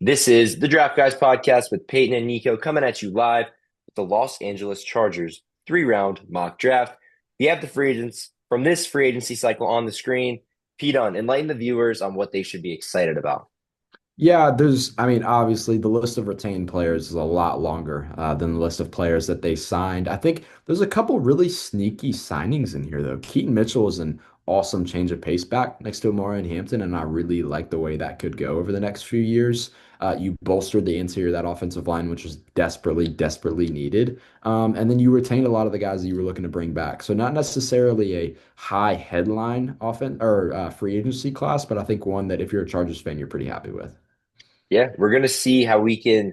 This is the Draft Guys podcast with Peyton and Niko coming at you live with the Los Angeles Chargers 3-round mock draft. We have the free agents from this free agency cycle on the screen. Pete, enlighten the viewers on what they should be excited about. Yeah, obviously the list of retained players is a lot longer than the list of players that they signed. I think there's a couple really sneaky signings in here, though. Keaton Mitchell is an awesome change of pace back next to Amara and Hampton, and I really like the way that could go over the next few years. You bolstered the interior of that offensive line, which was desperately, desperately needed. And then you retained a lot of the guys that you were looking to bring back. So not necessarily a high headline offense or free agency class, but I think one that if you're a Chargers fan, you're pretty happy with. Yeah, we're going to see how we can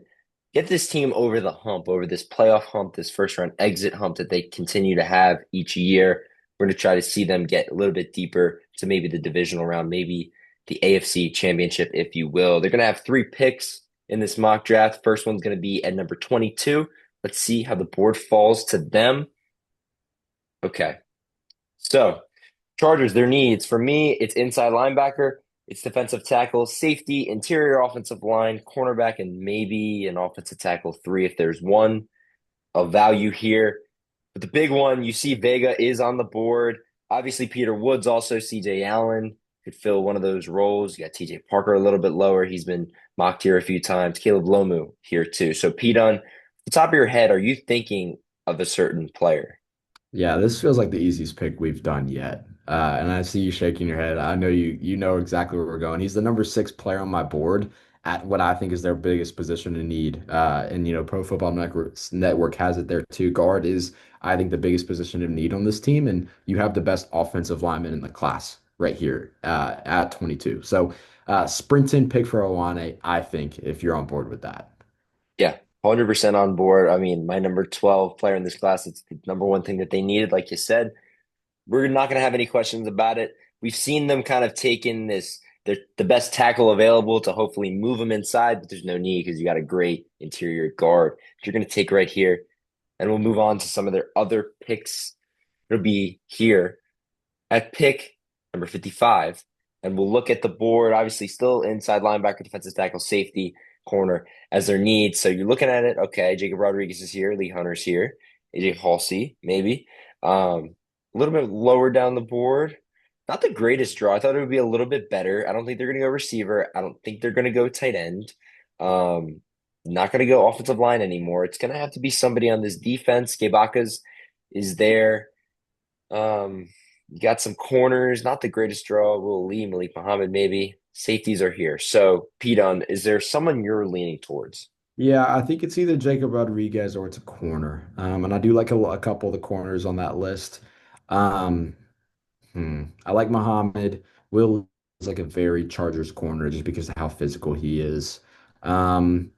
get this team over the hump, over this playoff hump, this first round exit hump that they continue to have each year. We're going to try to see them get a little bit deeper to maybe the divisional round, maybe the AFC championship, if you will. They're going to have 3 picks in this mock draft. First one's going to be at number 22. Let's see how the board falls to them. Okay. So, Chargers, their needs. For me, it's inside linebacker, it's defensive tackle, safety, interior offensive line, cornerback, and maybe an offensive tackle three if there's one of value here. But the big one, you see Vega is on the board. Obviously, Peter Woods, also CJ Allen could fill one of those roles. You got TJ Parker a little bit lower. He's been mocked here a few times. Caleb Lomu here too. So, Pete, on the top of your head, are you thinking of a certain player? Yeah, this feels like the easiest pick we've done yet. And I see you shaking your head. I know you know exactly where we're going. He's the number 6 player on my board at what I think is their biggest position in need. And Pro Football Network has it there too. Guard is, I think, the biggest position of need on this team, and you have the best offensive lineman in the class right here at 22. So, Sprinton pick for Owane, I think, if you're on board with that. Yeah, 100% on board. I mean, my number 12 player in this class, it's the number one thing that they needed, like you said. We're not going to have any questions about it. We've seen them kind of take in this, they're the best tackle available to hopefully move them inside, but there's no need because you got a great interior guard. You're going to take right here, and we'll move on to some of their other picks. It'll be here at pick number 55. And we'll look at the board, obviously still inside linebacker, defensive tackle, safety, corner as their needs. So you're looking at it, okay, Jacob Rodriguez is here, Lee Hunter's here, AJ Halsey, maybe. A little bit lower down the board. Not the greatest draw. I thought it would be a little bit better. I don't think they're going to go receiver. I don't think they're going to go tight end. Um, Not going to go offensive line anymore. It's going to have to be somebody on this defense. Gabakas is there. Um, you got some corners, not the greatest draw. Will Lee, Malik Muhammad, maybe. Safeties are here. So, Pete, is there someone you're leaning towards? Yeah, I think it's either Jacob Rodriguez or it's a corner. And I do like a couple of the corners on that list. Um, I like Muhammad. Will is like a very Chargers corner just because of how physical he is. Um,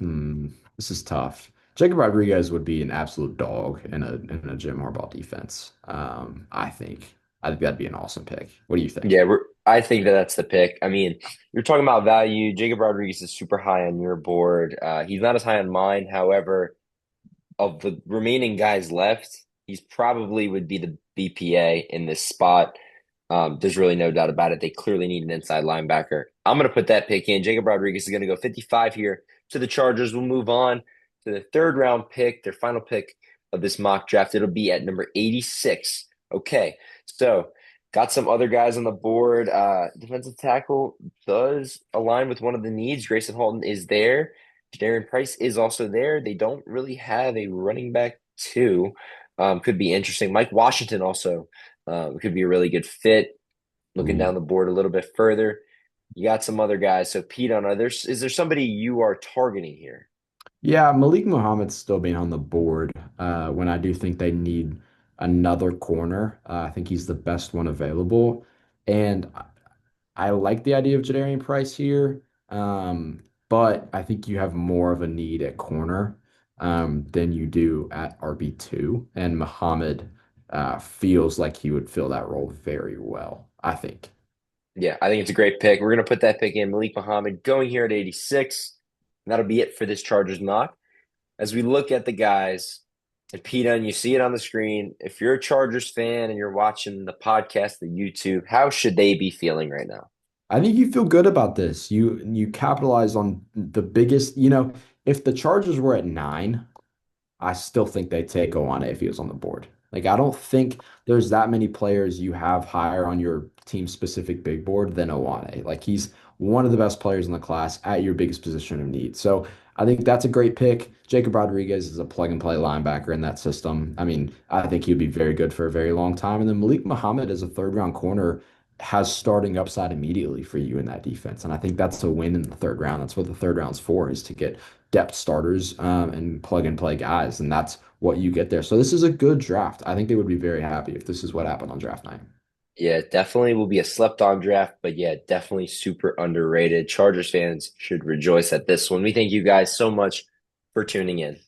this is tough. Jacob Rodriguez would be an absolute dog in a Jim Harbaugh defense. I think. I think that'd be an awesome pick. What do you think? Yeah, I think that that's the pick. I mean, you're talking about value. Jacob Rodriguez is super high on your board. He's not as high on mine. However, of the remaining guys left, he's probably would be the BPA in this spot. There's really no doubt about it. They clearly need an inside linebacker. I'm going to put that pick in. Jacob Rodriguez is going to go 55 here to the Chargers. We'll move on to the third round pick, their final pick of this mock draft. It'll be at number 86. Okay, so got some other guys on the board. Defensive tackle does align with one of the needs. Grayson Halton is there. Darren Price is also there. They don't really have a running back too. Could be interesting. Mike Washington also could be a really good fit. Looking Ooh. down the board a little bit further, you got some other guys. So Pete, is there somebody you are targeting here? Yeah, Malik Muhammad's still being on the board when I do think they need another corner. I think he's the best one available. And I like the idea of Jadarian Price here, but I think you have more of a need at corner than you do at RB2. And Muhammad feels like he would fill that role very well, I think. Yeah, I think it's a great pick. We're going to put that pick in. Malik Muhammad going here at 86. And that'll be it for this Chargers mock. As we look at the guys, and Pete, and you see it on the screen, if you're a Chargers fan and you're watching the podcast, the YouTube, how should they be feeling right now? I think you feel good about this. You capitalize on the biggest, if the Chargers were at 9, I still think they take Owane if he was on the board. Like, I don't think there's that many players you have higher on your team specific big board than Owane. Like, he's one of the best players in the class at your biggest position of need. So I think that's a great pick. Jacob Rodriguez is a plug and play linebacker in that system. I mean, I think he'd be very good for a very long time. And then Malik Muhammad as a third round corner has starting upside immediately for you in that defense. And I think that's a win in the third round. That's what the third round's for, is to get depth starters and plug and play guys. And that's what you get there. So this is a good draft. I think they would be very happy if this is what happened on draft night. Yeah, definitely will be a slept on draft, but yeah, definitely super underrated. Chargers fans should rejoice at this one. We thank you guys so much for tuning in.